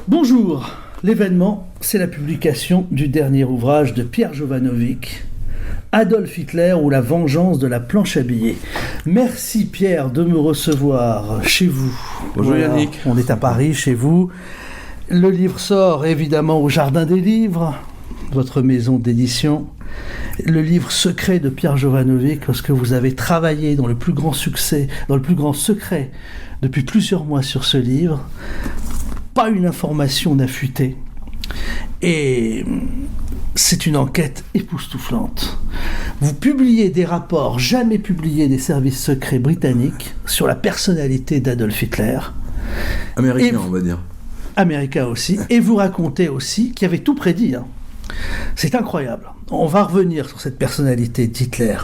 Bonjour, l'événement, c'est la publication du dernier ouvrage de Pierre Jovanovic, Adolf Hitler ou la vengeance de la planche à billets. Merci Pierre de me recevoir chez vous. Bonjour Yannick. On est à Paris, chez vous. Le livre sort évidemment au Jardin des Livres, votre maison d'édition. Le livre secret de Pierre Jovanovic, parce que vous avez travaillé dans le plus grand succès, dans le plus grand secret, depuis plusieurs mois sur ce livre. Pas une information n'a fuité. Et c'est une enquête époustouflante. Vous publiez des rapports jamais publiés des services secrets britanniques sur la personnalité d'Adolf Hitler. Américain, on va dire. Américain aussi. Et vous racontez aussi qu'il avait tout prédit. C'est incroyable. On va revenir sur cette personnalité d'Hitler.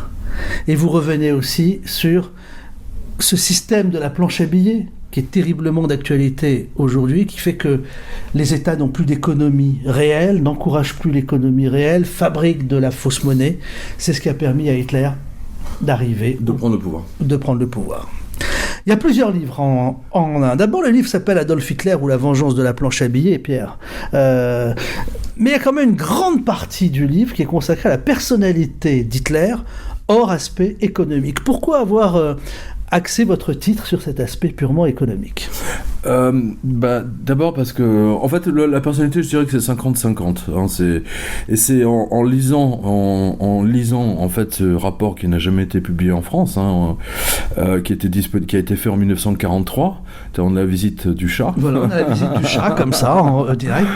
Et vous revenez aussi sur ce système de la planche à billets, qui est terriblement d'actualité aujourd'hui, qui fait que les États n'ont plus d'économie réelle, n'encouragent plus l'économie réelle, fabriquent de la fausse monnaie. C'est ce qui a permis à Hitler d'arriver... De prendre le pouvoir. Il y a plusieurs livres en un. D'abord, le livre s'appelle Adolf Hitler ou la vengeance de la planche à billets, Pierre. Mais il y a quand même une grande partie du livre qui est consacrée à la personnalité d'Hitler, hors aspect économique. Pourquoi avoir axé votre titre sur cet aspect purement économique ? D'abord parce que, en fait, la personnalité, je dirais que c'est 50-50. Hein, c'est en lisant en fait ce rapport qui n'a jamais été publié en France, qui a été fait en 1943, on a la visite du chat. Voilà, on a la visite du chat comme ça, en direct.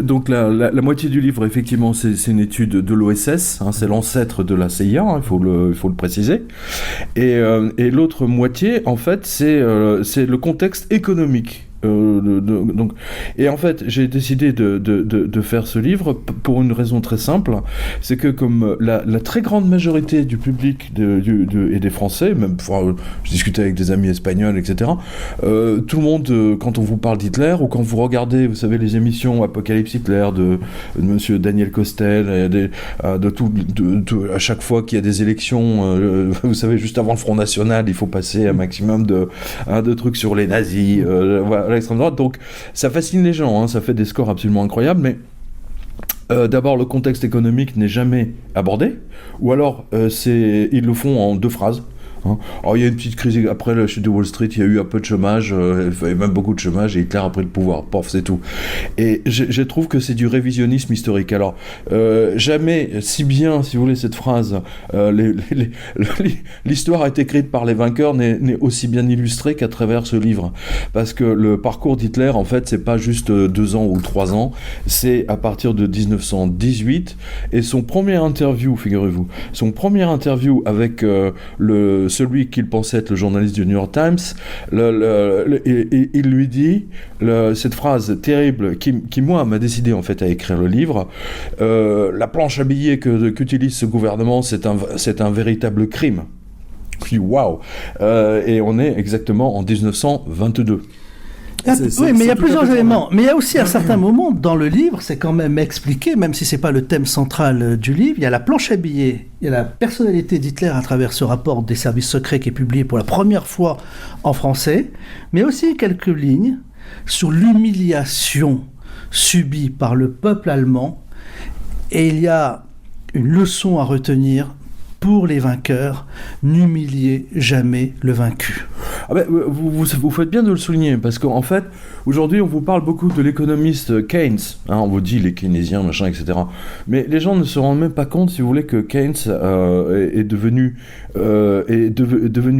Donc la moitié du livre, effectivement, c'est une étude de l'OSS, c'est l'ancêtre de la CIA, il faut le préciser. Et l'autre moitié, en fait, c'est le contexte économique. Et en fait, j'ai décidé de faire ce livre pour une raison très simple, c'est que comme la très grande majorité du public et des Français, même je discutais avec des amis espagnols, etc., tout le monde, quand on vous parle d'Hitler, ou quand vous regardez, vous savez, les émissions Apocalypse Hitler de monsieur Daniel Costel, à chaque fois qu'il y a des élections, vous savez, juste avant le Front National, il faut passer un maximum de trucs sur les nazis, à l'extrême droite, donc ça fascine les gens, ça fait des scores absolument incroyables, mais d'abord le contexte économique n'est jamais abordé, ou alors ils le font en 2 phrases. Alors il y a une petite crise après la chute de Wall Street, il y a eu un peu de chômage, il y avait même beaucoup de chômage, et Hitler a pris le pouvoir, pof, c'est tout. Et je trouve que c'est du révisionnisme historique. Alors jamais si bien, si vous voulez, cette phrase, l'histoire est écrite par les vainqueurs, n'est aussi bien illustrée qu'à travers ce livre, parce que le parcours d'Hitler, en fait, c'est pas juste 2 ans ou 3 ans, c'est à partir de 1918, et son premier interview, figurez-vous, avec celui qu'il pensait être le journaliste du New York Times, il lui dit cette phrase terrible qui moi m'a décidé en fait à écrire le livre. La planche à billets qu'utilise ce gouvernement, c'est un véritable crime. Je dis waouh, et on est exactement en 1922. Oui, mais il y a plusieurs éléments. Mais il y a aussi, à certains moments, dans le livre, c'est quand même expliqué, même si ce n'est pas le thème central du livre, il y a la planche à billets, il y a la personnalité d'Hitler à travers ce rapport des services secrets qui est publié pour la première fois en français, mais aussi quelques lignes sur l'humiliation subie par le peuple allemand. Et il y a une leçon à retenir pour les vainqueurs: n'humiliez jamais le vaincu. Vous faites bien de le souligner, parce qu'en fait, aujourd'hui, on vous parle beaucoup de l'économiste Keynes, on vous dit les keynésiens, machin, etc. Mais les gens ne se rendent même pas compte, si vous voulez, que Keynes est devenu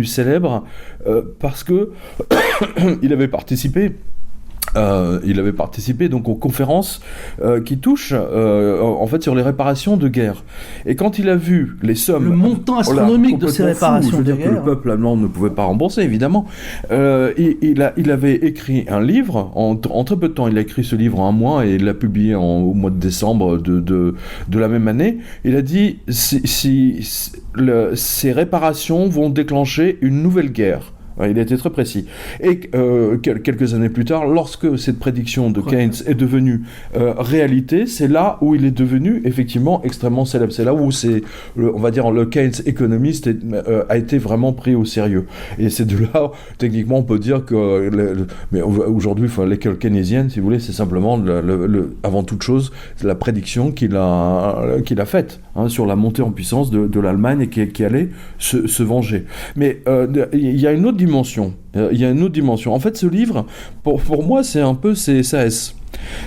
célèbre parce que il avait participé donc aux conférences qui touchent en fait sur les réparations de guerre. Et quand il a vu les sommes, le montant astronomique de ces réparations de guerre, que le peuple allemand ne pouvait pas rembourser, évidemment, il avait écrit un livre en très peu de temps. Il a écrit ce livre en 1 mois et il l'a publié au mois de décembre de la même année. Il a dit ces réparations vont déclencher une nouvelle guerre Il a été très précis. Et quelques années plus tard, lorsque cette prédiction de Keynes est devenue réalité, c'est là où il est devenu effectivement extrêmement célèbre. C'est là où on va dire, le Keynes économiste a été vraiment pris au sérieux. Et c'est de là, techniquement, on peut dire que, mais aujourd'hui, l'école keynésienne, si vous voulez, c'est simplement, avant toute chose, la prédiction qu'il a faite sur la montée en puissance de l'Allemagne et qui allait se venger. Mais il y a une autre dimension. En fait, ce livre, pour moi, c'est un peu SAS.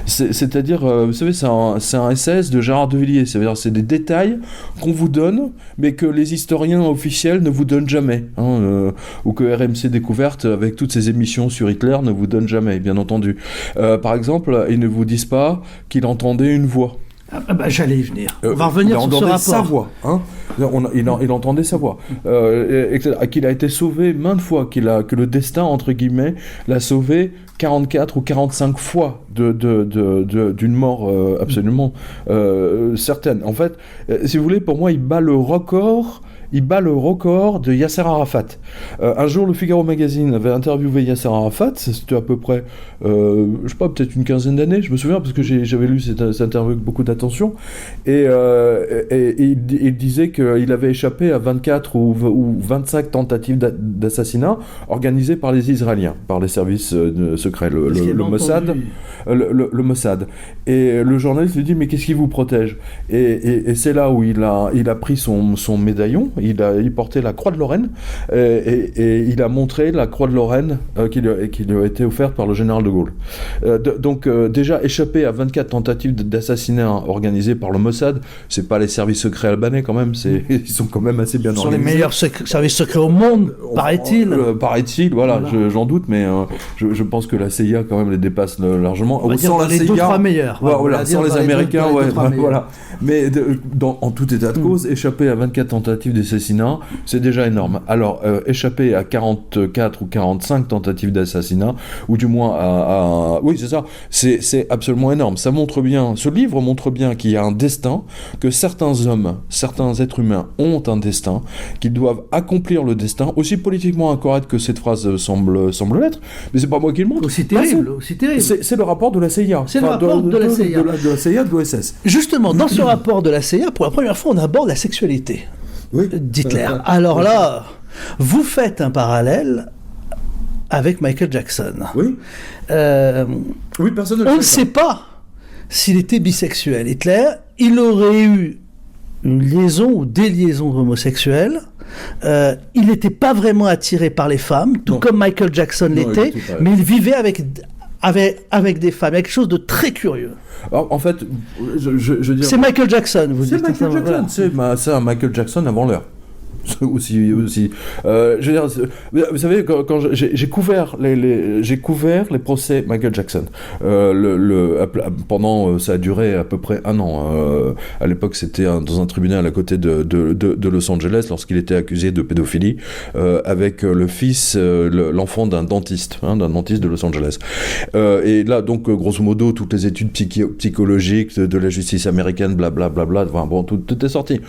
C'est-à-dire, vous savez, c'est un SAS de Gérard de Villiers. C'est-à-dire, c'est des détails qu'on vous donne, mais que les historiens officiels ne vous donnent jamais. Ou que RMC Découverte, avec toutes ses émissions sur Hitler, ne vous donne jamais, bien entendu. Par exemple, ils ne vous disent pas qu'il entendait une voix. J'allais y venir. On va revenir sur ce rapport. Sa voix, il entendait sa voie. Qu'il a été sauvé maintes fois, que le destin, entre guillemets, l'a sauvé 44 ou 45 fois d'une mort absolument certaine. En fait, si vous voulez, pour moi, il bat le record de Yasser Arafat. Un jour, le Figaro Magazine avait interviewé Yasser Arafat, c'était à peu près, je sais pas, peut-être une quinzaine d'années, je me souviens, parce que j'avais lu cette interview avec beaucoup d'attention, et il disait qu'il avait échappé à 24 ou 25 tentatives d'assassinat organisées par les Israéliens, par les services secrets, le Mossad. Le Mossad. Et le journaliste lui dit, mais qu'est-ce qui vous protège ? Et c'est là où il a pris son médaillon. Il portait la croix de Lorraine et il a montré la croix de Lorraine qui lui a été offerte par le général de Gaulle. Donc déjà échapper à 24 tentatives d'assassinat organisées par le Mossad, c'est pas les services secrets albanais quand même, ils sont quand même assez bien organisés. Ce sont les meilleurs services secrets au monde, paraît-il. Paraît-il, voilà. J'en doute, mais je pense que la CIA quand même les dépasse largement. On va dire les 2-3 meilleurs. Sans les Américains, voilà. Mais en tout état de cause, échapper à 24 tentatives d'assassinat, c'est déjà énorme. Alors, échapper à 44 ou 45 tentatives d'assassinat, ou du moins oui, c'est ça, c'est absolument énorme. Ce livre montre bien qu'il y a un destin, que certains hommes, certains êtres humains ont un destin, qu'ils doivent accomplir le destin, aussi politiquement incorrect que cette phrase semble l'être, mais c'est pas moi qui le montre. Aussi terrible. C'est le rapport de la CIA. C'est le rapport de la CIA. De la CIA, de l'OSS. Justement, dans ce rapport de la CIA, pour la première fois, on aborde la sexualité d'Hitler. Alors là, vous faites un parallèle avec Michael Jackson. Oui. Oui, personne ne le sait. On ne sait pas s'il était bisexuel. Hitler, il aurait eu une liaison ou des liaisons homosexuelles. Il n'était pas vraiment attiré par les femmes, tout comme Michael Jackson l'était, mais il vivait avec des femmes. Il y a quelque chose de très curieux. Alors, en fait, je veux dire... C'est Michael Jackson, vous dites. C'est Michael Jackson, c'est un Michael Jackson avant l'heure. aussi. Je veux dire, vous savez, quand j'ai couvert les procès Michael Jackson. Pendant, ça a duré à peu près un an. À l'époque, c'était dans un tribunal à côté de Los Angeles, lorsqu'il était accusé de pédophilie avec le fils, l'enfant d'un dentiste de Los Angeles. Et là, donc, grosso modo, toutes les études psychologiques de la justice américaine, blablabla, enfin, bon, tout est sorti.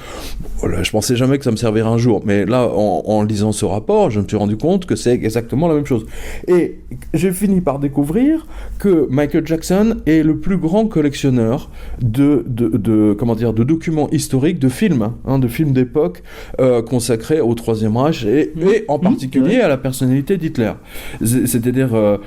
Voilà, je pensais jamais que ça me servirait un jour, mais là, en lisant ce rapport, je me suis rendu compte que c'est exactement la même chose. Et j'ai fini par découvrir que Michael Jackson est le plus grand collectionneur de documents historiques, de films d'époque consacrés au Troisième Reich et en particulier à la personnalité d'Hitler. C'est-à-dire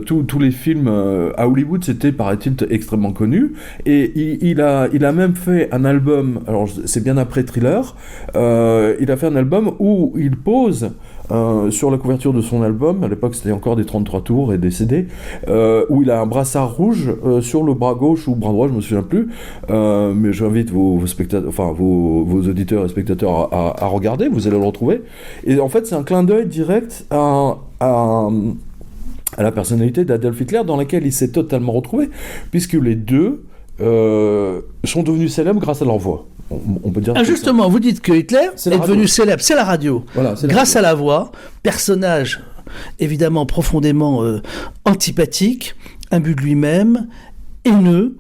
tous les films à Hollywood, c'était, paraît-il, extrêmement connu. Et il a même fait un album. Alors c'est bien après Thriller. Il a fait un album où il pose sur la couverture de son album, à l'époque c'était encore des 33 tours et des CD, où il a un brassard rouge sur le bras gauche ou bras droit, je me souviens plus, mais j'invite vos auditeurs et spectateurs à regarder, vous allez le retrouver. Et en fait c'est un clin d'œil direct à la personnalité d'Adolf Hitler, dans laquelle il s'est totalement retrouvé, puisque les deux sont devenus célèbres grâce à leur voix. On peut dire justement, vous dites que Hitler est devenu célèbre, c'est la radio. Voilà, grâce à la voix, personnage évidemment profondément antipathique, imbu de lui-même, haineux,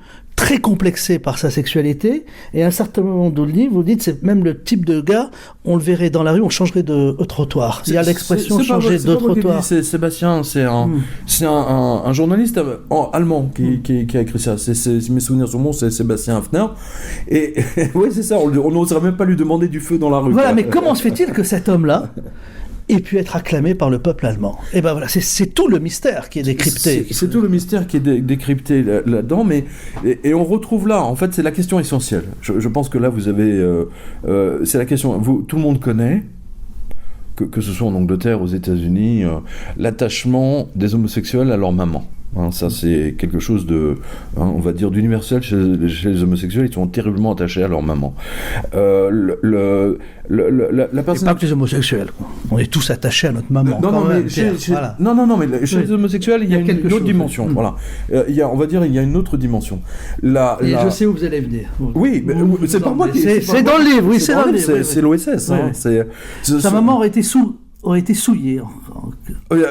très complexé par sa sexualité, et à un certain moment dans le livre, vous dites, c'est même le type de gars, on le verrait dans la rue, on changerait de trottoir. Il y a l'expression changer de trottoir. C'est Sébastien, c'est un journaliste allemand qui a écrit ça. Si mes souvenirs sont bons, c'est Sébastien Hafner. Et oui, c'est ça, on n'oserait même pas lui demander du feu dans la rue. Voilà, mais comment se fait-il que cet homme-là ait pu être acclamé par le peuple allemand? Et ben voilà, c'est tout le mystère qui est décrypté. C'est tout le mystère qui est décrypté là-dedans, et on retrouve là, en fait, c'est la question essentielle. Je pense que là, vous avez... c'est la question, tout le monde connaît, que ce soit en Angleterre, aux États-Unis, l'attachement des homosexuels à leur maman. Ça, c'est quelque chose de, on va dire, d'universel chez les homosexuels. Ils sont terriblement attachés à leur maman. La personne... Et pas que les homosexuels. On est tous attachés à notre maman. Mais chez les homosexuels, il y a une autre dimension. Voilà. On va dire, il y a une autre dimension. Je sais où vous allez venir. Oui, c'est pas moi qui... C'est dans le livre, oui, c'est dans le livre. C'est l'OSS. Sa maman aurait été souillée.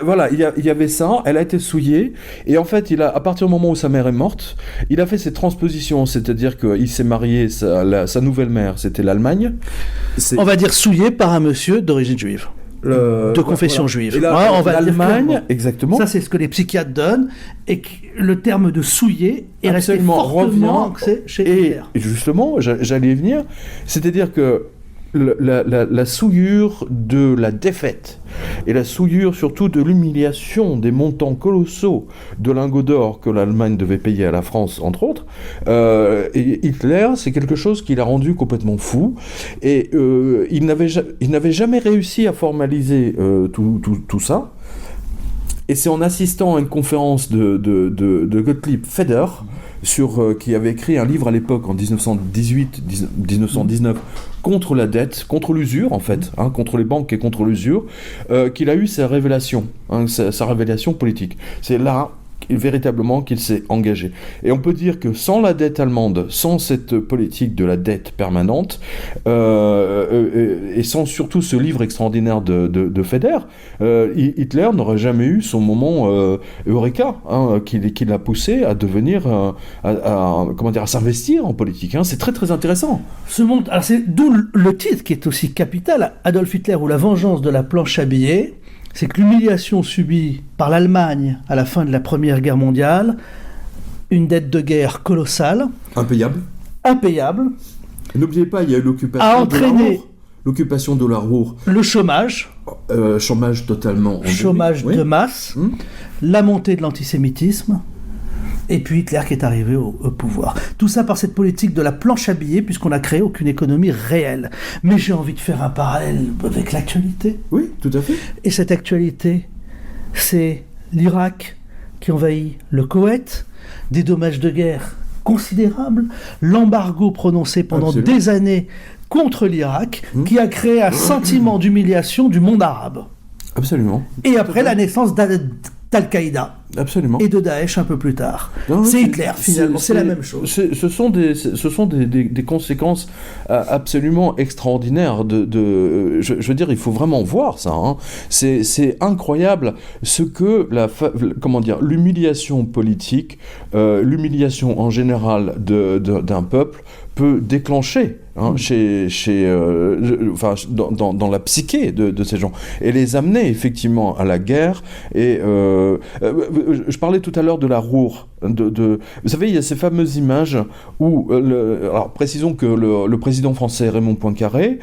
Voilà, il y avait ça, elle a été souillée, et en fait, à partir du moment où sa mère est morte, il a fait ses transpositions, c'est-à-dire qu'il s'est marié, sa nouvelle mère, c'était l'Allemagne. On va dire souillé par un monsieur d'origine juive. De confession juive. Et là, on va l'Allemagne, exactement. Ça, c'est ce que les psychiatres donnent, et le terme de souillé est resté fortement ancré chez Hitler. Et justement, j'allais y venir, c'est-à-dire que la souillure de la défaite et la souillure surtout de l'humiliation des montants colossaux de lingots d'or que l'Allemagne devait payer à la France, entre autres, et Hitler, c'est quelque chose qui l'a rendu complètement fou, et il n'avait jamais réussi à formaliser tout ça. Et c'est en assistant à une conférence de Gottlieb Feder, qui avait écrit un livre à l'époque, en 1918-1919, contre la dette, contre l'usure en fait, contre les banques et contre l'usure, qu'il a eu sa révélation, sa révélation politique. C'est là véritablement qu'il s'est engagé. Et on peut dire que sans la dette allemande, sans cette politique de la dette permanente, et sans surtout ce livre extraordinaire de Feder, Hitler n'aurait jamais eu son moment eureka, qui l'a poussé à devenir, à s'investir en politique. C'est très très intéressant. Alors c'est d'où le titre qui est aussi capital, Adolf Hitler ou la vengeance de la planche à billets. C'est que l'humiliation subie par l'Allemagne à la fin de la Première Guerre mondiale, une dette de guerre colossale, impayable. N'oubliez pas, il y a eu l'occupation de la Ruhr, le chômage, chômage totalement endémique, chômage de masse, la montée de l'antisémitisme, et puis Hitler qui est arrivé au pouvoir. Tout ça par cette politique de la planche à billets, puisqu'on n'a créé aucune économie réelle. Mais j'ai envie de faire un parallèle avec l'actualité. Oui, tout à fait. Et cette actualité, c'est l'Irak qui envahit le Koweït, des dommages de guerre considérables, l'embargo prononcé pendant des années contre l'Irak, qui a créé un sentiment d'humiliation du monde arabe. Absolument. Et après la naissance d'Al-Qaïda. Absolument. Et de Daesh un peu plus tard. C'est Hitler, finalement, c'est la même chose. Ce sont des conséquences absolument extraordinaires. Je veux dire, il faut vraiment voir ça. C'est incroyable ce que l'humiliation politique, l'humiliation en général d'un peuple peut déclencher dans la psyché de ces gens, et les amener effectivement à la guerre. Et je parlais tout à l'heure de la Ruhr. Vous savez, il y a ces fameuses images où, alors précisons que le président français Raymond Poincaré,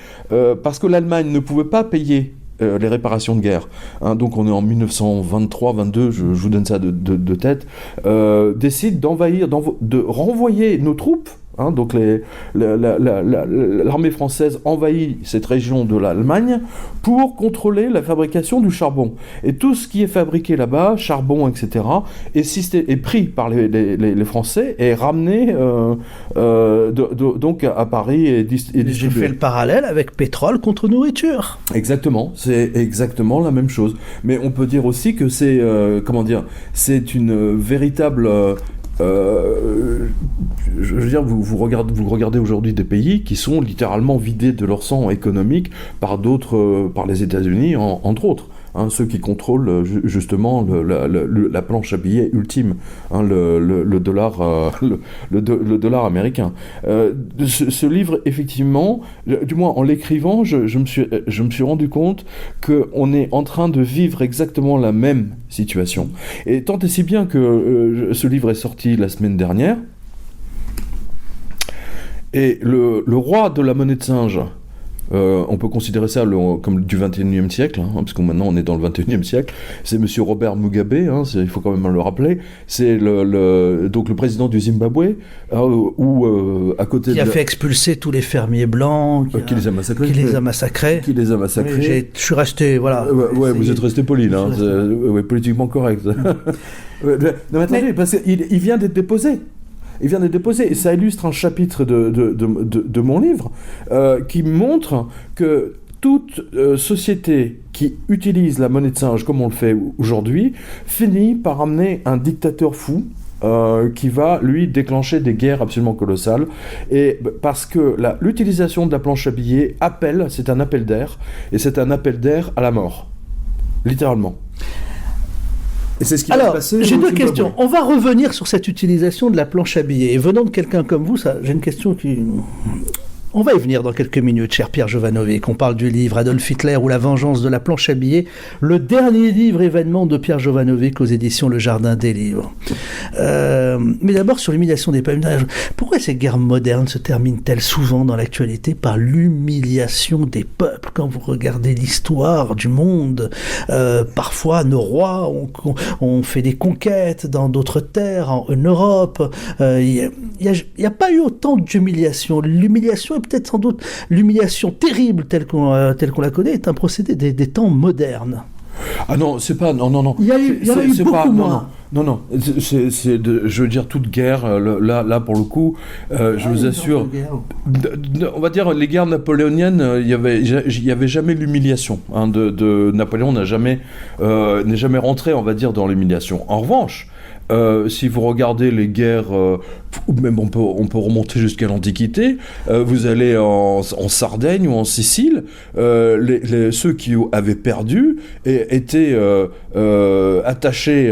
parce que l'Allemagne ne pouvait pas payer les réparations de guerre, donc on est en 1923-22, je vous donne ça de tête, décide de renvoyer nos troupes. Donc l'armée française envahit cette région de l'Allemagne pour contrôler la fabrication du charbon. Et tout ce qui est fabriqué là-bas, charbon, etc., est pris par les Français et ramené donc à Paris et distribué. J'ai fait le parallèle avec pétrole contre nourriture. Exactement, c'est exactement la même chose. Mais on peut dire aussi que c'est une véritable... je veux dire, vous regardez aujourd'hui des pays qui sont littéralement vidés de leur sang économique par les États-Unis, entre autres. hein, ceux qui contrôlent justement la planche à billets ultime, hein, le dollar, le dollar américain. Ce livre, effectivement, du moins en l'écrivant, je me suis rendu compte qu'on est en train de vivre exactement la même situation. Et tant et si bien que ce livre est sorti la semaine dernière, et le roi de la monnaie de singe, on peut considérer ça comme du 21e siècle, hein, parce que maintenant on est dans le 21e siècle, c'est M. Robert Mugabe, hein, il faut quand même le rappeler, c'est donc le président du Zimbabwe, à côté qui a fait expulser tous les fermiers blancs, qui les a massacrés. Oui, je suis resté, voilà. Vous êtes resté poli, là, politiquement correct. Non, attendez, parce qu'il vient d'être déposé. Il vient d'être déposé, et ça illustre un chapitre de mon livre qui montre que toute société qui utilise la monnaie de singe comme on le fait aujourd'hui finit par amener un dictateur fou qui va, lui, déclencher des guerres absolument colossales. Et parce que l'utilisation de la planche à billets c'est un appel d'air, et c'est un appel d'air à la mort, littéralement. Et c'est ce qui Alors, va passer j'ai deux questions. On va revenir sur cette utilisation de la planche à billets. Et venant de quelqu'un comme vous, j'ai une question qui... On va y venir dans quelques minutes, cher Pierre Jovanovic. On parle du livre Adolf Hitler ou la vengeance de la planche à billets, le dernier livre événement de Pierre Jovanovic aux éditions Le Jardin des Livres. Mais d'abord sur l'humiliation des peuples. Pourquoi ces guerres modernes se terminent-elles souvent dans l'actualité par l'humiliation des peuples? Quand vous regardez l'histoire du monde, parfois nos rois ont fait des conquêtes dans d'autres terres, en Europe. Il n'y a pas eu autant d'humiliation. L'humiliation est peut-être sans doute l'humiliation terrible telle qu'on la connaît est un procédé des temps modernes. Ah non, c'est pas... Non. Il y a eu beaucoup moins. Non. Je veux dire, toute guerre, là pour le coup, je vous assure... On va dire, les guerres napoléoniennes, il y avait jamais l'humiliation. Hein, de Napoléon n'est jamais rentré, on va dire, dans l'humiliation. En revanche, si vous regardez les guerres, même on peut remonter jusqu'à l'Antiquité, vous allez en Sardaigne ou en Sicile, ceux qui avaient perdu étaient attachés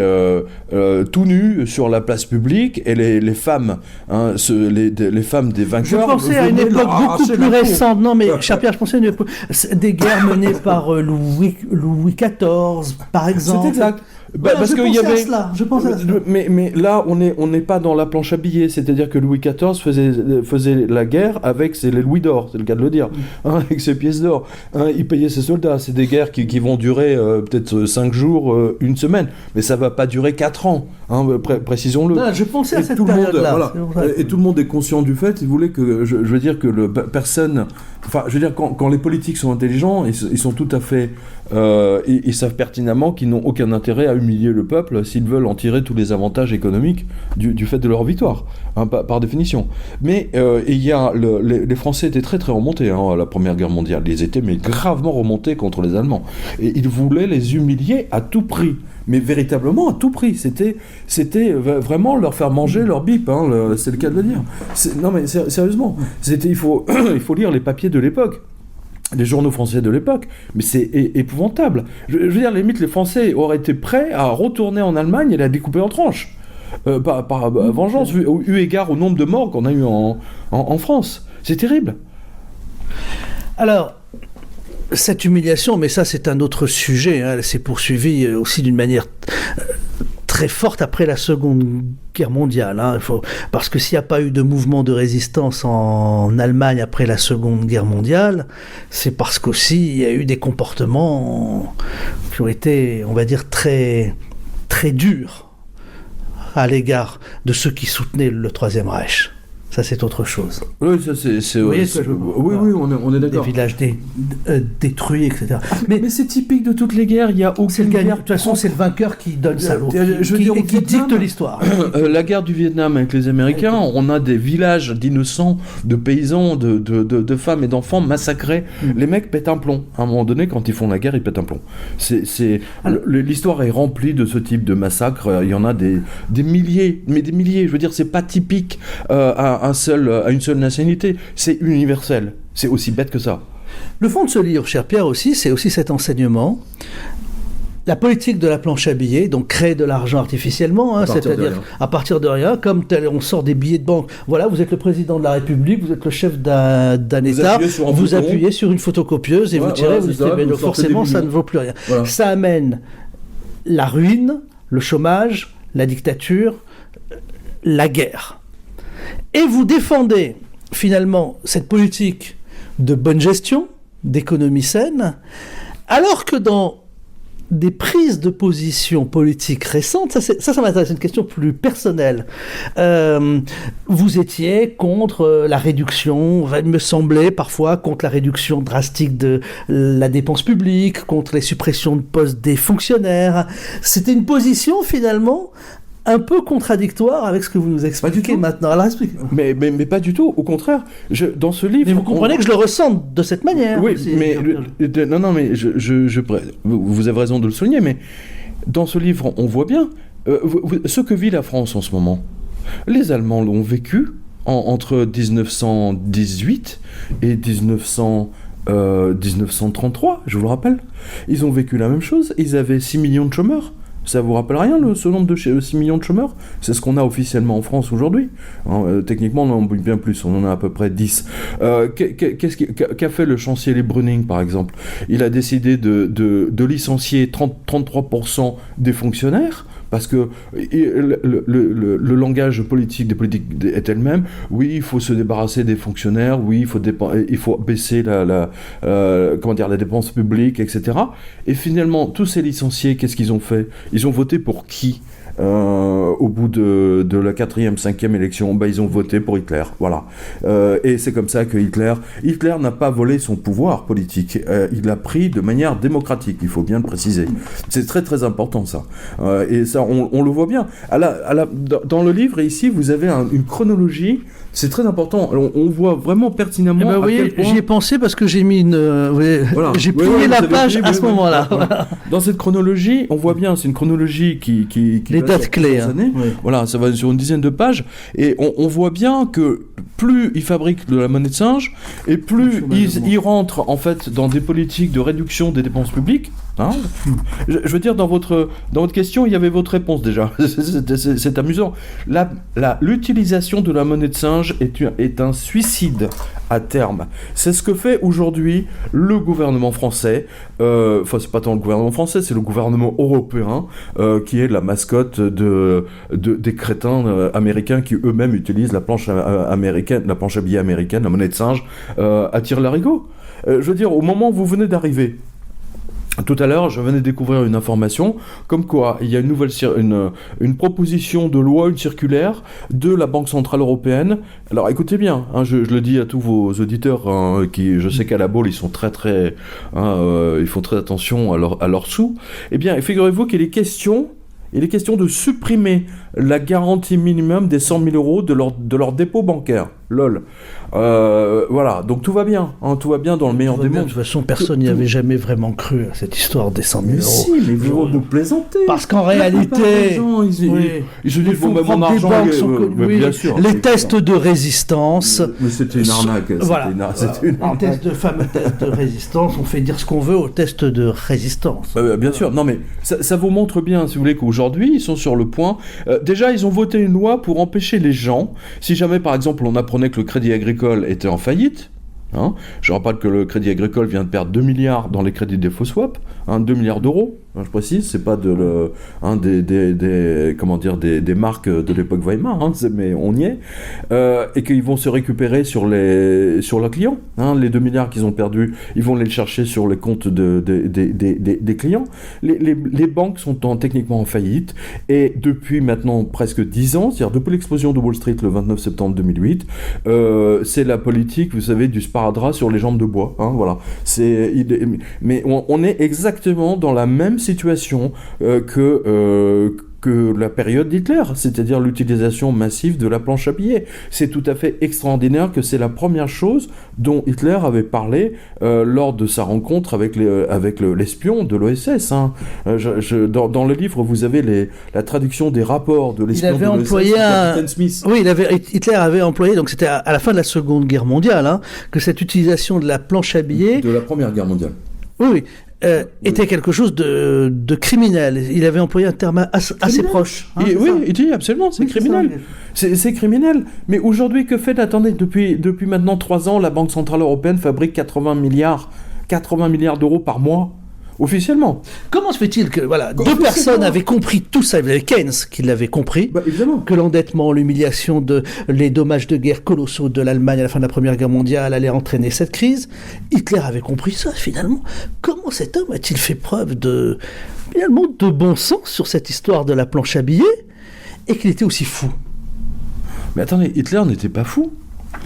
tout nus sur la place publique, et les femmes, hein, les femmes des vainqueurs... Je pensais à une époque beaucoup plus récente. Non mais, cher Pierre, je pensais à une époque... Des guerres menées par Louis XIV, par exemple. C'est exact. Parce qu'il y avait... Je pensais à cela. Mais là, on n'est pas dans la planche à billets. C'est-à-dire que Louis XIV faisait la guerre avec les louis d'or, c'est le cas de le dire, hein, avec ses pièces d'or. Hein, il payait ses soldats. C'est des guerres qui vont durer peut-être 5 jours, une semaine. Mais ça ne va pas durer 4 ans. Hein, précisons-le. Non, je pensais à cette période-là. Et tout le monde est conscient du fait. Il voulait que, je veux dire, que personne... Enfin, je veux dire, quand les politiques sont intelligents, ils sont tout à fait... ils savent pertinemment qu'ils n'ont aucun intérêt à humilier le peuple s'ils veulent en tirer tous les avantages économiques du fait de leur victoire, hein, par définition. Mais les Français étaient très très remontés à la Première Guerre mondiale. Ils étaient mais gravement remontés contre les Allemands. Et ils voulaient les humilier à tout prix. Mais véritablement à tout prix. C'était vraiment leur faire manger leur bip, hein, c'est le cas de le dire. Non mais sérieusement, il faut lire les papiers de l'époque. Les journaux français de l'époque, mais c'est épouvantable. Je veux dire, limite, les Français auraient été prêts à retourner en Allemagne et la découper en tranches, par vengeance, eu égard au nombre de morts qu'on a eu en France. C'est terrible. Alors, cette humiliation, mais ça c'est un autre sujet, hein, elle s'est poursuivie aussi d'une manière... très forte après la Seconde Guerre mondiale, hein, parce que s'il n'y a pas eu de mouvement de résistance en Allemagne après la Seconde Guerre mondiale, c'est parce qu'aussi il y a eu des comportements qui ont été, on va dire, très, très durs à l'égard de ceux qui soutenaient le Troisième Reich. Ça, c'est autre chose. Oui, ça, c'est oui, on est d'accord. Des villages détruits, etc. Mais c'est typique de toutes les guerres. Il y a aucune guerre. De toute façon, c'est le vainqueur qui donne sa loi, qui dicte l'histoire. La guerre du Vietnam avec les Américains, on a des villages d'innocents, de paysans, de femmes et d'enfants massacrés. Les mecs pètent un plomb. À un moment donné, quand ils font la guerre, ils pètent un plomb. L'histoire est remplie de ce type de massacres. Il y en a des milliers, mais des milliers. Je veux dire, c'est pas typique à une seule nationalité, c'est universel. C'est aussi bête que ça. Le fond de ce livre, cher Pierre, aussi, c'est aussi cet enseignement. la politique de la planche à billets, donc créer de l'argent artificiellement, hein, c'est-à-dire à partir de rien, comme on sort des billets de banque. Voilà, vous êtes le président de la République, vous êtes le chef d'un État, vous appuyez sur une photocopieuse et vous tirez, vous distribuez. Donc forcément, ça ne vaut plus rien. Voilà. Ça amène la ruine, le chômage, la dictature, la guerre. Et vous défendez finalement cette politique de bonne gestion, d'économie saine, alors que dans des prises de position politiques récentes, ça m'intéresse, une question plus personnelle. Vous étiez contre la réduction, il me semblait parfois, contre la réduction drastique de la dépense publique, contre les suppressions de postes des fonctionnaires. C'était une position finalement un peu contradictoire avec ce que vous nous expliquez maintenant. Alors expliquez-moi. Mais pas du tout, au contraire. Dans ce livre... Mais vous comprenez que je le ressente de cette manière. Oui, mais... non, mais vous avez raison de le souligner, mais dans ce livre, on voit bien ce que vit la France en ce moment. Les Allemands l'ont vécu entre 1918 et 1933, je vous le rappelle. Ils ont vécu la même chose. Ils avaient 6 millions de chômeurs. Ça vous rappelle rien, ce nombre de 6 millions de chômeurs? C'est ce qu'on a officiellement en France aujourd'hui. Techniquement, on en a bien plus, on en a à peu près 10. Qu'a fait le chancelier Brüning, par exemple? Il a décidé de licencier 33% des fonctionnaires, parce que le langage politique des politiques est elle-même. Oui, il faut se débarrasser des fonctionnaires, oui, il faut baisser la dépense publique, etc. Et finalement, tous ces licenciés, qu'est-ce qu'ils ont fait? Ils ont voté pour qui au bout de la 4e, 5e élection? Ils ont voté pour Hitler, voilà. Et c'est comme ça que Hitler n'a pas volé son pouvoir politique, il l'a pris de manière démocratique, il faut bien le préciser. C'est très très important ça. Et ça, on le voit bien. Dans le livre, et ici, vous avez une chronologie. C'est très important. On voit vraiment pertinemment. Vous voyez, j'y ai pensé parce que j'ai mis j'ai plié la page à ce moment-là. Voilà. Dans cette chronologie, on voit bien, c'est une chronologie qui les dates clés. Années. Oui. Voilà, ça va sur une dizaine de pages, et on voit bien que plus ils fabriquent de la monnaie de singe, et plus ils rentrent en fait dans des politiques de réduction des dépenses publiques. Je veux dire, dans votre question, il y avait votre réponse déjà. C'est amusant. L'utilisation de la monnaie de singe est un suicide à terme. C'est ce que fait aujourd'hui le gouvernement français. C'est pas tant le gouvernement français, c'est le gouvernement européen qui est la mascotte des crétins américains qui eux-mêmes utilisent la planche américaine, la planche à billets américaine, la monnaie de singe, à tire-larigot. Je veux dire, au moment où vous venez d'arriver, tout à l'heure, je venais de découvrir une information comme quoi il y a une proposition de loi, une circulaire de la Banque Centrale Européenne. Alors écoutez bien, je le dis à tous vos auditeurs qui, je sais qu'à la Baule, ils sont très ils font très attention à leurs sous. Eh bien, figurez-vous qu'il est question de supprimer la garantie minimum des 100 000 euros de leur dépôt bancaire. LOL. Voilà, donc tout va bien. Tout va bien dans le meilleur des mondes. De toute façon, personne n'y avait jamais vraiment cru à cette histoire des 100 000 euros. Si, mais vous nous plaisantez. Parce qu'en réalité, ils se disent, mon argent, bien sûr. Les tests de résistance. Mais c'était une arnaque. Voilà. Le fameux test de résistance, on fait dire ce qu'on veut au test de résistance. Bien sûr. Non, mais ça vous montre bien, si vous voulez, qu'aujourd'hui, ils sont sur le point. Déjà, ils ont voté une loi pour empêcher les gens, si jamais, par exemple, on apprend que le Crédit Agricole était en faillite. Je rappelle que le Crédit Agricole vient de perdre 2 milliards dans les crédits défaut swap, 2 milliards d'euros, je précise, c'est pas des marques de l'époque Weimar, mais on y est, et qu'ils vont se récupérer sur leurs clients, les 2 milliards qu'ils ont perdus, ils vont les chercher sur les comptes des clients. Les banques sont techniquement en faillite, et depuis maintenant presque 10 ans, c'est-à-dire depuis l'explosion de Wall Street le 29 septembre 2008, c'est la politique, vous savez, du sparadrap sur les jambes de bois, voilà. Mais on est exactement dans la même situation que la période d'Hitler, c'est-à-dire l'utilisation massive de la planche à billets. C'est tout à fait extraordinaire que c'est la première chose dont Hitler avait parlé lors de sa rencontre avec l'espion de l'OSS. Dans le livre, vous avez la traduction des rapports de l'espion de l'OSS, Captain Smith. Oui, Hitler avait employé, donc c'était à la fin de la Seconde Guerre mondiale, que cette utilisation de la planche à billets... De la Première Guerre mondiale. Oui, était quelque chose de criminel. Il avait employé un terme assez proche. Hein, oui, il dit absolument, c'est criminel. C'est criminel. Mais aujourd'hui, que fait, attendez, depuis maintenant 3 ans, la Banque Centrale Européenne fabrique 80 milliards d'euros par mois. Officiellement. Comment se fait-il que deux personnes avaient compris tout ça? Il y avait Keynes qui l'avait compris, que l'endettement, l'humiliation, les dommages de guerre colossaux de l'Allemagne à la fin de la Première Guerre mondiale allait entraîner cette crise. Hitler avait compris ça finalement. Comment cet homme a-t-il fait preuve de bon sens sur cette histoire de la planche à billets et qu'il était aussi fou? Mais attendez, Hitler n'était pas fou.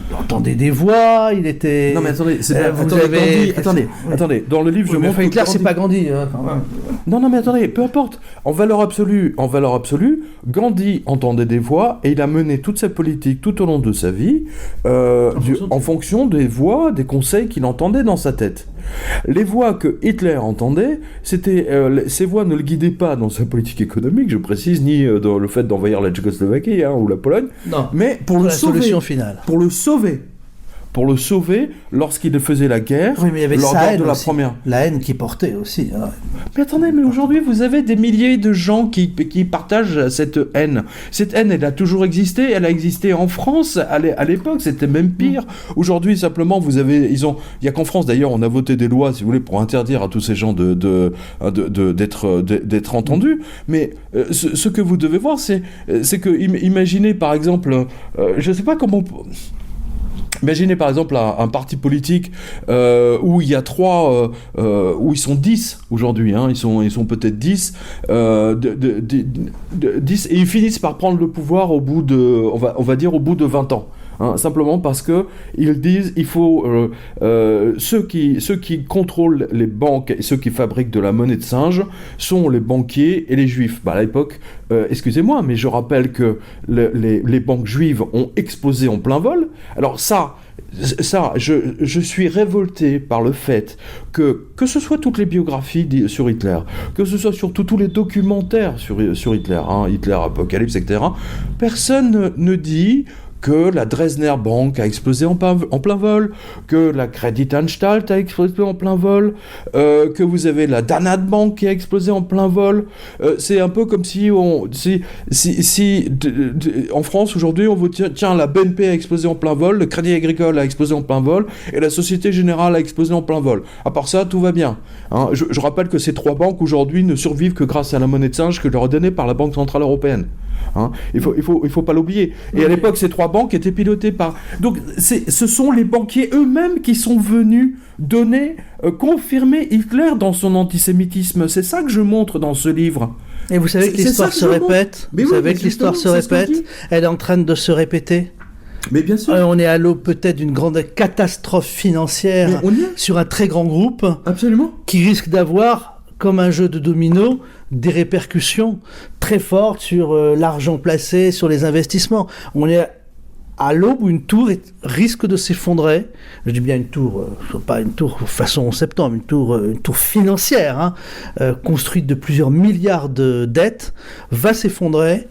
Il entendait des voix, il était... Non mais attendez, attendez, dans le livre je montre... Hitler, c'est pas Gandhi. Non mais attendez, peu importe. En valeur absolue, Gandhi entendait des voix et il a mené toute sa politique tout au long de sa vie en fonction des voix, des conseils qu'il entendait dans sa tête. Les voix que Hitler entendait, ces voix ne le guidaient pas dans sa politique économique, je précise, ni dans le fait d'envahir la Tchécoslovaquie ou la Pologne, mais pour le sauver. Solution finale. Pour le sauver lorsqu'il faisait la guerre, oui, mais il y avait lors de la aussi. première. La haine qu'il portait aussi. Hein. Mais attendez, mais aujourd'hui vous avez des milliers de gens qui partagent cette haine. Cette haine, elle a toujours existé, elle a existé en France à l'époque, c'était même pire. Aujourd'hui, simplement, il y a qu'en France d'ailleurs, on a voté des lois, si vous voulez, pour interdire à tous ces gens d'être entendus. Mais ce que vous devez voir, c'est que imaginez par exemple, je sais pas comment. Imaginez par exemple un parti politique où il y a où ils sont 10 aujourd'hui, ils sont peut-être 10, 10 et ils finissent par prendre le pouvoir au bout de, on va dire au bout de 20 ans. Simplement parce que ils disent il faut ceux qui contrôlent les banques et ceux qui fabriquent de la monnaie de singe sont les banquiers et les juifs. À l'époque, excusez-moi, mais je rappelle que les banques juives ont explosé en plein vol. Alors je suis révolté par le fait que ce soit toutes les biographies sur Hitler, que ce soit surtout tous les documentaires sur Hitler, Hitler Apocalypse, etc. Personne ne dit que la Dresdner Bank a explosé en plein vol, que la Kreditanstalt a explosé en plein vol, que vous avez la Danat Bank qui a explosé en plein vol. C'est un peu comme si en France aujourd'hui on vous dit tiens, la BNP a explosé en plein vol, le Crédit Agricole a explosé en plein vol et la Société Générale a explosé en plein vol. À part ça, tout va bien. Je rappelle que ces 3 banques aujourd'hui ne survivent que grâce à la monnaie de singe que leur est donnée par la Banque Centrale Européenne. Il faut pas l'oublier. Et à l'époque, ces 3 banques étaient pilotées par... Donc, ce sont les banquiers eux-mêmes qui sont venus confirmer Hitler dans son antisémitisme. C'est ça que je montre dans ce livre. Et vous savez que l'histoire se répète. Vous savez que l'histoire se répète. Elle est en train de se répéter. Mais bien sûr. On est à l'aube peut-être d'une grande catastrophe financière sur un très grand groupe. Absolument. Qui risque d'avoir, comme un jeu de dominos, des répercussions très fortes sur l'argent placé, sur les investissements. On est à l'aube où une tour risque de s'effondrer. Je dis bien une tour, pas une tour façon septembre, une tour financière, construite de plusieurs milliards de dettes, va s'effondrer.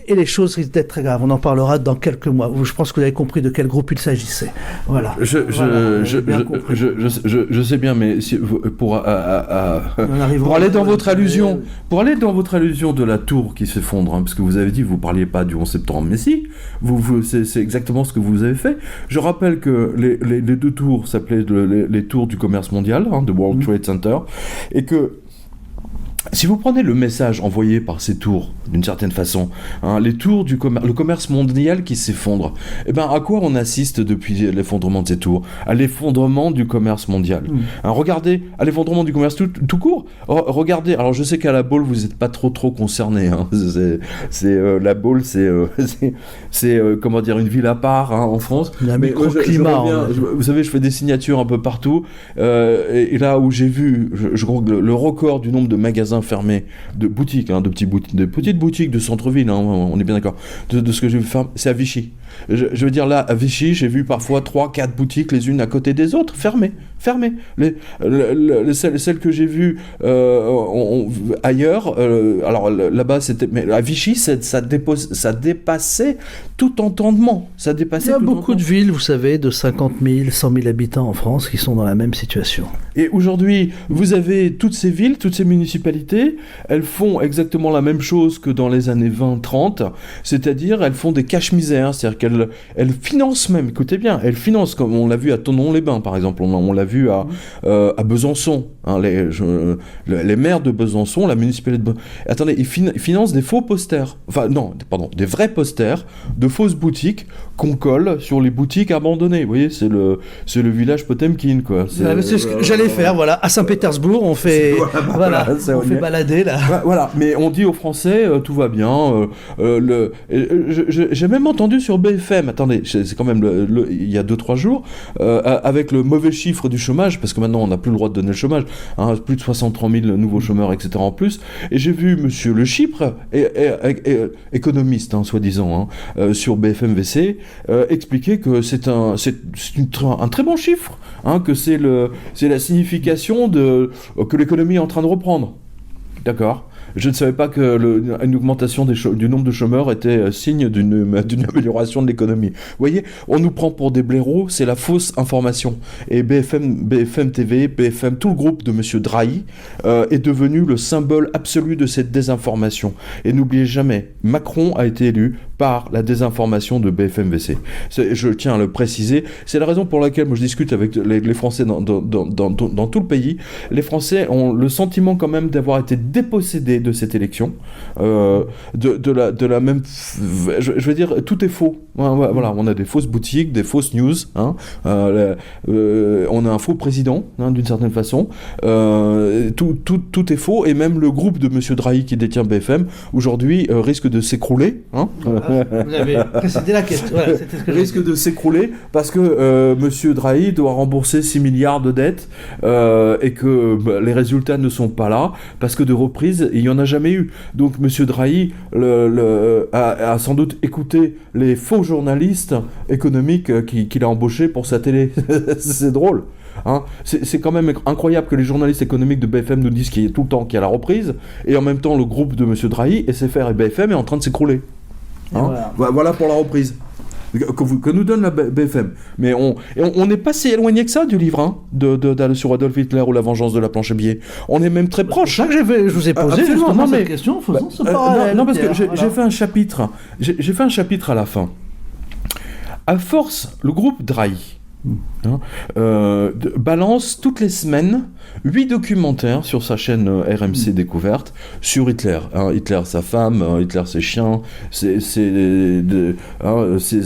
Et les choses risquent d'être très graves. On en parlera dans quelques mois. Je pense que vous avez compris de quel groupe il s'agissait. Voilà. Je sais bien, mais pour aller dans votre allusion, de la tour qui s'effondre, parce que vous avez dit, vous parliez pas du 11 septembre, mais si, c'est exactement ce que vous avez fait. Je rappelle que les 2 tours s'appelaient les tours du commerce mondial, de World Trade Center, et que si vous prenez le message envoyé par ces tours, d'une certaine façon, les tours le commerce mondial qui s'effondre, à quoi on assiste depuis l'effondrement de ces tours? À l'effondrement du commerce mondial. Regardez, à l'effondrement du commerce tout court. Regardez, alors je sais qu'à la Baule, vous n'êtes pas trop concernés. La Baule, c'est comment dire, une ville à part en France. Un microclimat. Vous savez, je fais des signatures un peu partout. Et là où j'ai vu, je crois que le record du nombre de magasins fermés, de boutiques, de petites boutiques de centre-ville, on est bien d'accord, de ce que j'ai vu fermer, c'est à Vichy. Je veux dire, là, à Vichy, j'ai vu parfois 3-4 boutiques les unes à côté des autres, fermées. fermées. Celles que j'ai vues ailleurs, alors là-bas, mais à Vichy, ça dépassait tout entendement. Ça dépassait. Il y a beaucoup de villes, vous savez, de 50 000, 100 000 habitants en France qui sont dans la même situation. Et aujourd'hui, vous avez toutes ces villes, toutes ces municipalités, elles font exactement la même chose que dans les années 20-30, c'est-à-dire elles font des cache-misères, c'est-à-dire qu'elles financent même, écoutez bien, elles financent, comme on l'a vu à Thonon-les-Bains par exemple, on l'a vu à Besançon, hein, les maires de Besançon, la municipalité de Besançon, attendez, ils financent des faux posters, des vrais posters de fausses boutiques qu'on colle sur les boutiques abandonnées, vous voyez, c'est le village Potemkin, quoi. C'est ce que j'allais faire, voilà, à Saint-Pétersbourg, on fait balader, là. Voilà, mais on dit aux Français, tout va bien, j'ai même entendu sur BFM, attendez, c'est quand même il y a 2-3 jours, avec le mauvais chiffre du chômage, parce que maintenant on n'a plus le droit de donner le chômage, hein, plus de 63 000 nouveaux chômeurs, etc. en plus, et j'ai vu monsieur Le Chypre, économiste, hein, soi-disant, hein, sur BFM VC, expliquer que c'est un très bon chiffre, hein, que c'est la signification que l'économie est en train de reprendre. D'accord. Je ne savais pas qu'une augmentation du nombre de chômeurs était signe d'une amélioration de l'économie. Vous voyez, on nous prend pour des blaireaux, c'est la fausse information. Et BFM TV, BFM, tout le groupe de M. Drahi est devenu le symbole absolu de cette désinformation. Et n'oubliez jamais, Macron a été élu par la désinformation de BFM VC. Je tiens à le préciser. C'est la raison pour laquelle moi je discute avec les Français dans tout le pays. Les Français ont le sentiment quand même d'avoir été dépossédés de cette élection, de la même, je veux dire, tout est faux. Voilà, on a des fausses boutiques, des fausses news, hein, on a un faux président, hein, d'une certaine façon. Tout est faux, et même le groupe de Monsieur Drahi qui détient BFM aujourd'hui risque de s'écrouler. Hein. Vous avez précédé la question. Voilà, c'était ce que risque de s'écrouler parce que Monsieur Drahi doit rembourser 6 milliards de dettes et que les résultats ne sont pas là parce que de reprise il n'y en a jamais eu. Donc Monsieur Drahi a sans doute écouté les faux journalistes économiques qu'il a embauchés pour sa télé. C'est drôle. Hein, c'est quand même incroyable que les journalistes économiques de BFM nous disent qu'il y a tout le temps qu'il y a la reprise, et en même temps le groupe de Monsieur Drahi, SFR et BFM est en train de s'écrouler. Hein, voilà pour la reprise que nous donne la BFM. Mais on n'est pas si éloigné que ça du livre, hein, d'aller sur Adolf Hitler ou La vengeance de la planche à billets. On est même très proche. C'est ça que je vous ai posé justement cette question, faisons ce parallèle. Non, parce que j'ai fait un chapitre. J'ai fait un chapitre à la fin. À force, le groupe Drahi balance toutes les semaines 8 documentaires sur sa chaîne RMC Découverte sur Hitler. Hein, Hitler, sa femme, Hitler, ses chiens, ses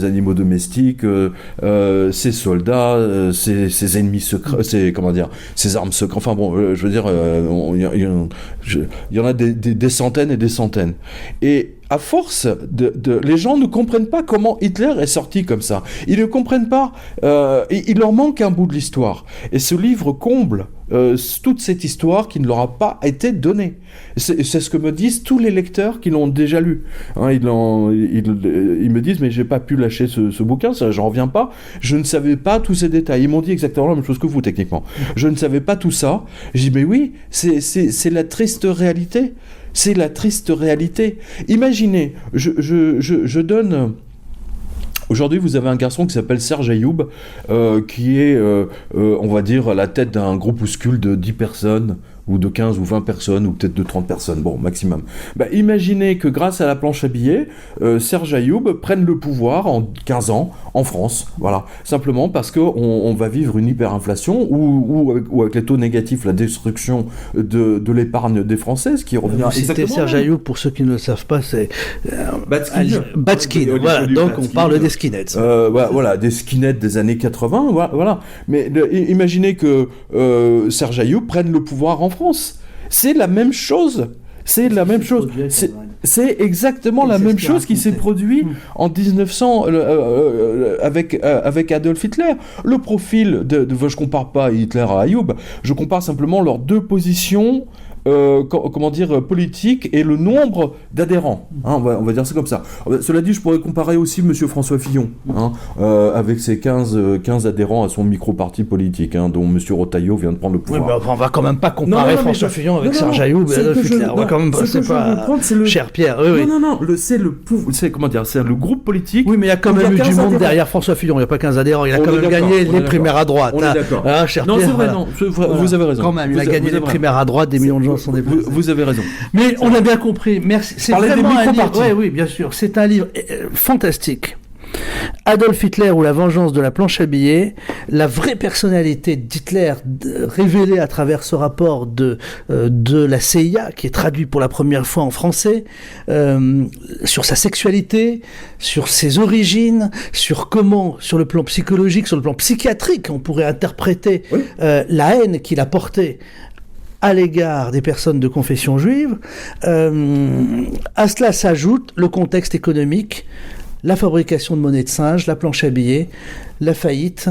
animaux domestiques, ses soldats, ses ennemis secrets, ses armes secrètes. Enfin bon, je veux dire, il y en a des centaines et des centaines. Et à force, les gens ne comprennent pas comment Hitler est sorti comme ça. Ils ne comprennent pas. Il leur manque un bout de l'histoire. Et ce livre comble toute cette histoire qui ne leur a pas été donnée. C'est ce que me disent tous les lecteurs qui l'ont déjà lu. Hein, ils me disent, mais j'ai pas pu lâcher ce bouquin, j'en reviens pas. Je ne savais pas tous ces détails. Ils m'ont dit exactement la même chose que vous, techniquement. Je ne savais pas tout ça. J'ai dit, mais oui, c'est la triste réalité. C'est la triste réalité. Imaginez, je donne... Aujourd'hui, vous avez un garçon qui s'appelle Serge Ayoub, qui est, on va dire, à la tête d'un groupuscule de 10 personnes, ou de 15 ou 20 personnes, ou peut-être de 30 personnes, bon, maximum. Imaginez que grâce à la planche à billets, Serge Ayoub prenne le pouvoir en 15 ans, en France, voilà. Simplement parce qu'on va vivre une hyperinflation, ou avec les taux négatifs, la destruction de l'épargne des Français, ce qui revient exactement... C'était Serge Ayoub, pour ceux qui ne le savent pas, c'est... Batskin. Voilà, donc on parle des skinheads. Voilà, des skinheads des années 80, voilà. Mais imaginez que Serge Ayoub prenne le pouvoir en France. C'est la même chose. C'est exactement la même chose qui s'est produit en 1900 avec Adolf Hitler. Le profil je compare pas Hitler à Ayoub, je compare simplement leurs deux positions comment dire, politique et le nombre d'adhérents. Hein, on va dire ça comme ça. Cela dit, je pourrais comparer aussi M. François Fillon, hein, avec ses 15 adhérents à son micro-parti politique, hein, dont M. Rotaillot vient de prendre le pouvoir. Oui, on va quand même pas comparer François Fillon avec Serge Ayoub et Adolf Hitler. On va quand même c'est pas cher Pierre. Oui, non, c'est le pouvoir, c'est comment dire, c'est le groupe politique. Oui, mais il y a quand même eu du monde derrière François Fillon. Il n'y a pas 15 adhérents. Il a quand même gagné les primaires à droite. On est d'accord. Cher non, Pierre, c'est vrai, non. Vous avez raison. Quand même, il a gagné les primaires à droite. Des millions de gens sont déplacés. Vous avez raison. Mais on a bien compris. Merci. C'est vraiment un livre. Oui, bien sûr. C'est un livre fantastique. Adolf Hitler ou la vengeance de la planche à billets, la vraie personnalité d'Hitler révélée à travers ce rapport de la CIA qui est traduit pour la première fois en français, sur sa sexualité, sur ses origines, sur comment, sur le plan psychologique, sur le plan psychiatrique, on pourrait interpréter la haine qu'il a portée à l'égard des personnes de confession juive. À cela s'ajoute le contexte économique, la fabrication de monnaie de singe, la planche à billets, la faillite,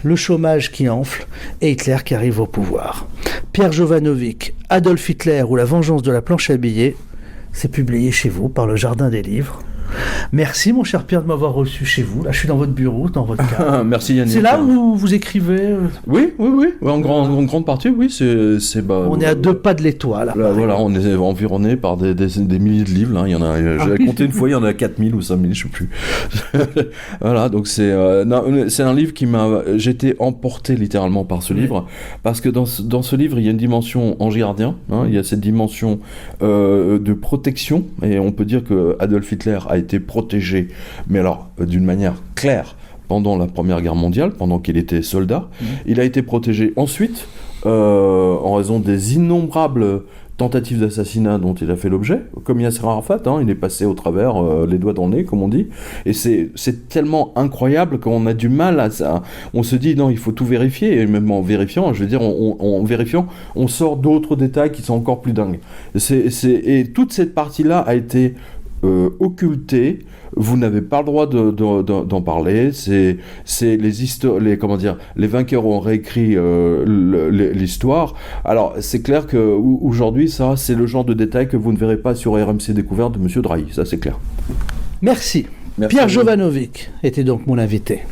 le chômage qui enfle et Hitler qui arrive au pouvoir. Pierre Jovanovic, Adolf Hitler ou la vengeance de la planche à billets, c'est publié chez vous par le Jardin des Livres. Merci mon cher Pierre de m'avoir reçu chez vous. Là, je suis dans votre bureau, dans votre cave. Merci Yannick. C'est là où vous écrivez Oui. En grande partie, oui. On est à 2 pas de l'étoile. Là, voilà, on est environné par des milliers de livres. Là. Il y en a. J'avais compté une fois, il y en a 4000 ou 5000, je sais plus. Voilà, donc c'est un livre qui m'a. J'étais emporté littéralement par ce livre parce que dans ce livre, il y a une dimension ange gardien. Hein, il y a cette dimension de protection et on peut dire que Adolf Hitler a été protégé, mais alors d'une manière claire pendant la Première Guerre mondiale, pendant qu'il était soldat. Il a été protégé ensuite en raison des innombrables tentatives d'assassinat dont il a fait l'objet, comme Yasser Arafat, hein, il est passé au travers les doigts dans le nez, comme on dit, et c'est tellement incroyable qu'on a du mal à ça. On se dit, non, il faut tout vérifier, et même en vérifiant, je veux dire, en vérifiant, on sort d'autres détails qui sont encore plus dingues. Et toute cette partie-là a été occulté, vous n'avez pas le droit d'en parler, les vainqueurs ont réécrit l'histoire. Alors c'est clair qu'aujourd'hui ça c'est le genre de détail que vous ne verrez pas sur RMC Découverte de Monsieur Drahi, ça c'est clair. Merci. Pierre Jovanovic était donc mon invité.